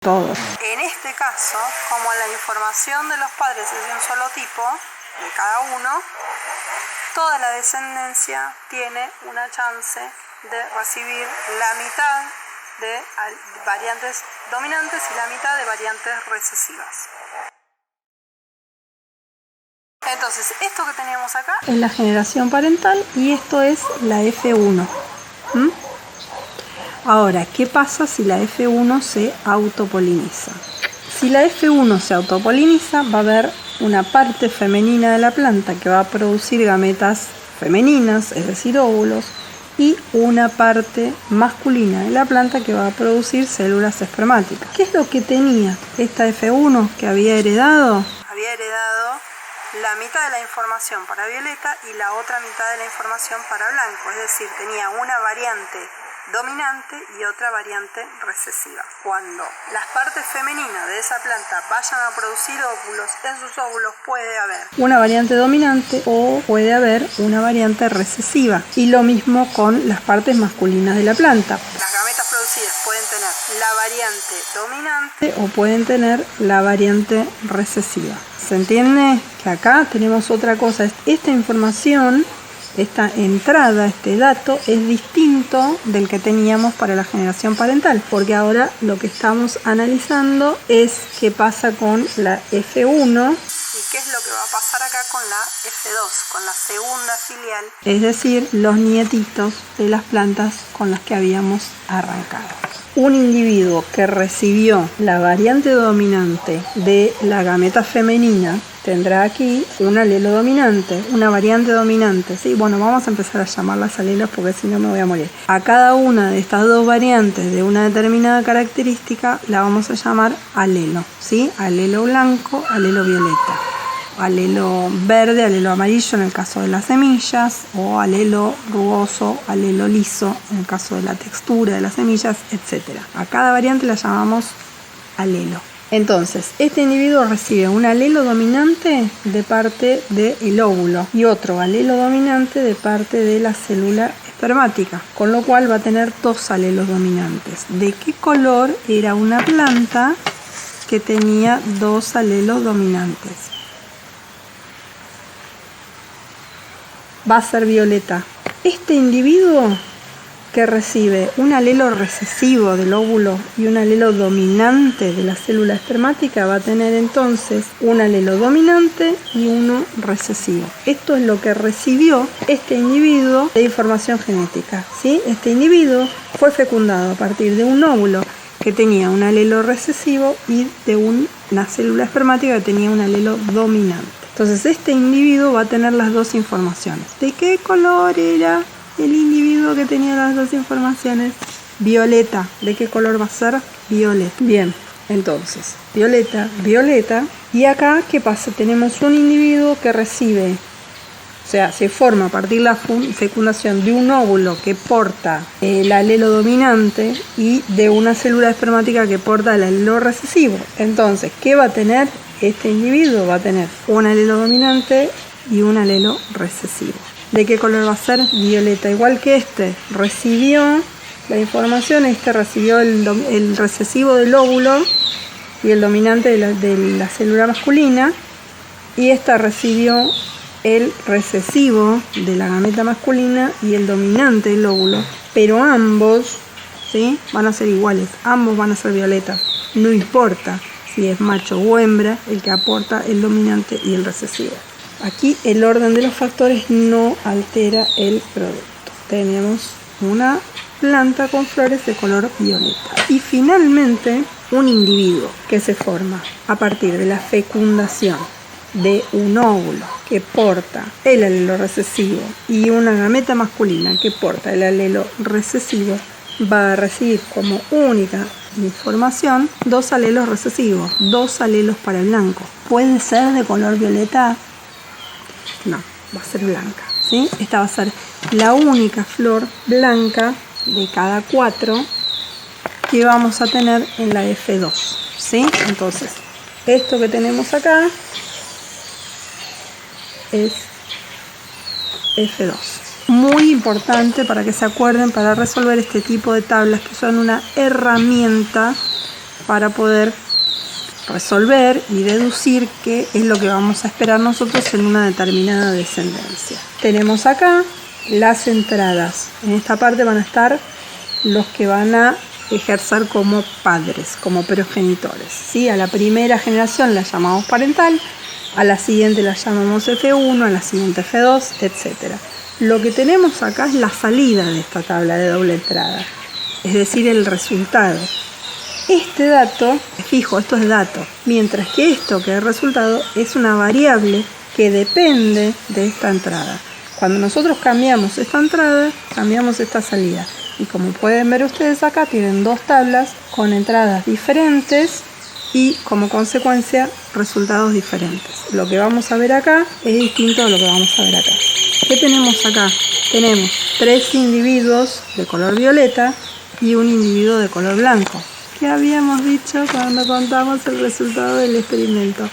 todos. En este caso, como la información de los padres es de un solo tipo, de cada uno, toda la descendencia tiene una chance de recibir la mitad de variantes dominantes y la mitad de variantes recesivas. Entonces, esto que teníamos acá es la generación parental y esto es la F1. Ahora, ¿qué pasa si la F1 se autopoliniza? Si la F1 se autopoliniza, va a haber una parte femenina de la planta que va a producir gametas femeninas, es decir, óvulos, y una parte masculina de la planta que va a producir células espermáticas. ¿Qué es lo que tenía esta F1 que había heredado? Había heredado la mitad de la información para violeta y la otra mitad de la información para blanco, es decir, tenía una variante dominante y otra variante recesiva. Cuando las partes femeninas de esa planta vayan a producir óvulos, en sus óvulos puede haber una variante dominante o puede haber una variante recesiva. Y lo mismo con las partes masculinas de la planta. Las gametas producidas pueden tener la variante dominante o pueden tener la variante recesiva. ¿Se entiende? Que acá tenemos otra cosa. Esta información, esta entrada, este dato es distinto del que teníamos para la generación parental, porque ahora lo que estamos analizando es qué pasa con la F1 y qué es lo que va a pasar acá con la F2, con la segunda filial, es decir, los nietitos de las plantas con las que habíamos arrancado. Un individuo que recibió la variante dominante de la gameta femenina tendrá aquí un alelo dominante, una variante dominante, ¿sí? Bueno, vamos a empezar a llamarlas alelos porque si no me voy a morir. A cada una de estas dos variantes de una determinada característica la vamos a llamar alelo, ¿sí? Alelo blanco, alelo violeta, alelo verde, alelo amarillo en el caso de las semillas, o alelo rugoso, alelo liso en el caso de la textura de las semillas, etc. A cada variante la llamamos alelo. Entonces, este individuo recibe un alelo dominante de parte del óvulo y otro alelo dominante de parte de la célula espermática, con lo cual va a tener dos alelos dominantes. ¿De qué color era una planta que tenía dos alelos dominantes? Va a ser violeta. Este individuo que recibe un alelo recesivo del óvulo y un alelo dominante de la célula espermática va a tener entonces un alelo dominante y uno recesivo. Esto es lo que recibió este individuo de información genética, ¿sí? Este individuo fue fecundado a partir de un óvulo que tenía un alelo recesivo y de una célula espermática que tenía un alelo dominante. Entonces este individuo va a tener las dos informaciones. ¿De qué color era el individuo que tenía las dos informaciones? Violeta. ¿De qué color va a ser? Violeta. Bien, entonces, violeta, violeta. Y acá, ¿qué pasa? Tenemos un individuo que recibe, o sea, se forma a partir de la fecundación de un óvulo que porta el alelo dominante y de una célula espermática que porta el alelo recesivo. Entonces, ¿qué va a tener este individuo? Va a tener un alelo dominante y un alelo recesivo. ¿De qué color va a ser? Violeta. Igual que este recibió la información, este recibió el recesivo del óvulo y el dominante de la célula masculina, y esta recibió el recesivo de la gameta masculina y el dominante del óvulo, pero ambos, ¿sí?, van a ser iguales, ambos van a ser violetas, no importa si es macho o hembra el que aporta el dominante y el recesivo. Aquí el orden de los factores no altera el producto. Tenemos una planta con flores de color violeta. Y finalmente, un individuo que se forma a partir de la fecundación de un óvulo que porta el alelo recesivo y una gameta masculina que porta el alelo recesivo va a recibir como única información dos alelos recesivos, dos alelos para el blanco. ¿Puede ser de color violeta? No, va a ser blanca, ¿sí? Esta va a ser la única flor blanca de cada 4 que vamos a tener en la F2, ¿sí? Entonces, esto que tenemos acá es F2. Muy importante para que se acuerden para resolver este tipo de tablas, que son una herramienta para poder resolver y deducir qué es lo que vamos a esperar nosotros en una determinada descendencia. Tenemos acá las entradas. En esta parte van a estar los que van a ejercer como padres, como progenitores, ¿sí? A la primera generación la llamamos parental, a la siguiente la llamamos F1, a la siguiente F2, etc. Lo que tenemos acá es la salida de esta tabla de doble entrada, es decir, el resultado. Este dato es fijo, esto es dato, mientras que esto que es resultado es una variable que depende de esta entrada. Cuando nosotros cambiamos esta entrada, cambiamos esta salida. Y como pueden ver ustedes acá, tienen dos tablas con entradas diferentes y como consecuencia resultados diferentes. Lo que vamos a ver acá es distinto de lo que vamos a ver acá. ¿Qué tenemos acá? Tenemos 3 individuos de color violeta y un individuo de color blanco. ¿Qué habíamos dicho cuando contamos el resultado del experimento?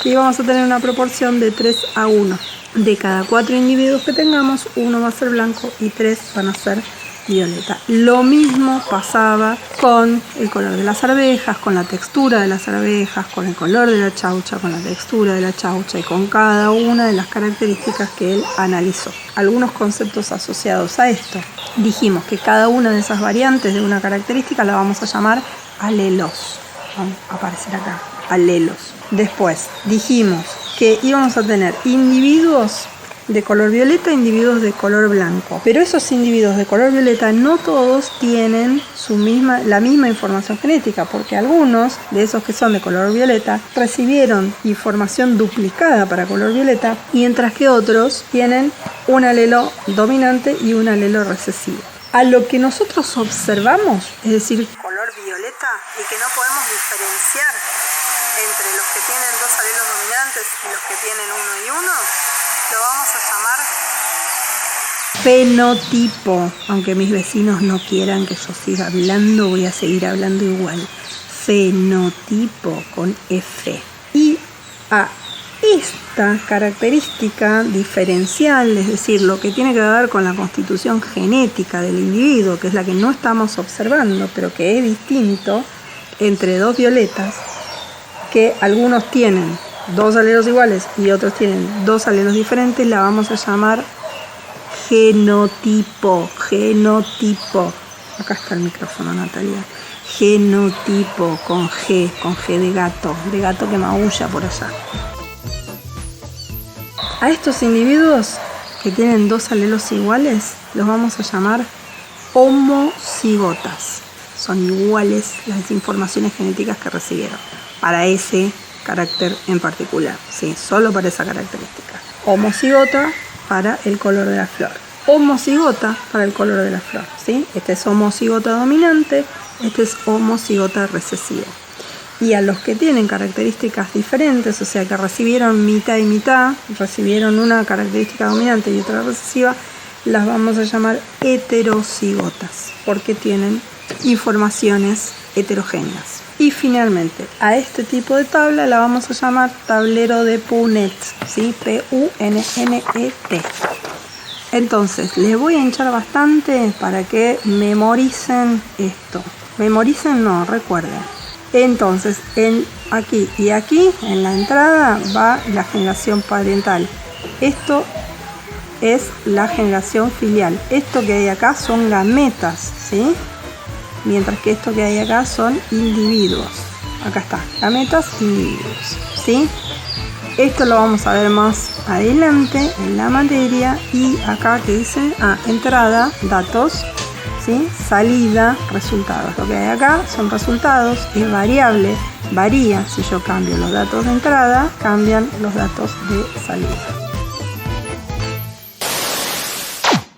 Que íbamos a tener una proporción de 3 a 1. De cada 4 individuos que tengamos, 1 va a ser blanco y 3 van a ser violeta. Lo mismo pasaba con el color de las arvejas, con la textura de las arvejas, con el color de la chaucha, con la textura de la chaucha y con cada una de las características que él analizó. Algunos conceptos asociados a esto. Dijimos que cada una de esas variantes de una característica la vamos a llamar alelos. Van a aparecer acá, alelos. Después dijimos que íbamos a tener individuos de color violeta e individuos de color blanco. Pero esos individuos de color violeta no todos tienen la misma información genética, porque algunos de esos que son de color violeta recibieron información duplicada para color violeta, mientras que otros tienen un alelo dominante y un alelo recesivo. A lo que nosotros observamos, es decir, color violeta, y que no podemos diferenciar entre los que tienen dos alelos dominantes y los que tienen uno y uno, lo vamos a llamar fenotipo. Aunque mis vecinos no quieran que yo siga hablando, voy a seguir hablando igual. Fenotipo con F. Y a esta característica diferencial, es decir, lo que tiene que ver con la constitución genética del individuo, que es la que no estamos observando, pero que es distinto entre dos violetas, que algunos tienen dos alelos iguales y otros tienen dos alelos diferentes, la vamos a llamar genotipo. Genotipo. Acá está el micrófono, Natalia. Genotipo con G de gato que maulla por allá. A estos individuos que tienen dos alelos iguales los vamos a llamar homocigotas. Son iguales las informaciones genéticas que recibieron para ese carácter en particular, ¿sí? Solo para esa característica. Homocigota para el color de la flor, homocigota para el color de la flor, ¿sí? Este es homocigota dominante, este es homocigota recesivo. Y a los que tienen características diferentes, o sea que recibieron mitad y mitad, recibieron una característica dominante y otra recesiva, las vamos a llamar heterocigotas, porque tienen informaciones heterogéneas. Y finalmente, a este tipo de tabla la vamos a llamar tablero de Punnett, ¿sí? P-U-N-N-E-T. Entonces, les voy a hinchar bastante para que memoricen esto. Memoricen, no, recuerden. Entonces, aquí y aquí, en la entrada, va la generación parental. Esto es la generación filial. Esto que hay acá son gametas, ¿sí? Mientras que esto que hay acá son individuos. Acá está, gametas, individuos, ¿sí? Esto lo vamos a ver más adelante en la materia. Y acá que dice, entrada, datos, ¿sí? Salida, resultados. Lo que hay acá son resultados, es variable, varía. Si yo cambio los datos de entrada, cambian los datos de salida.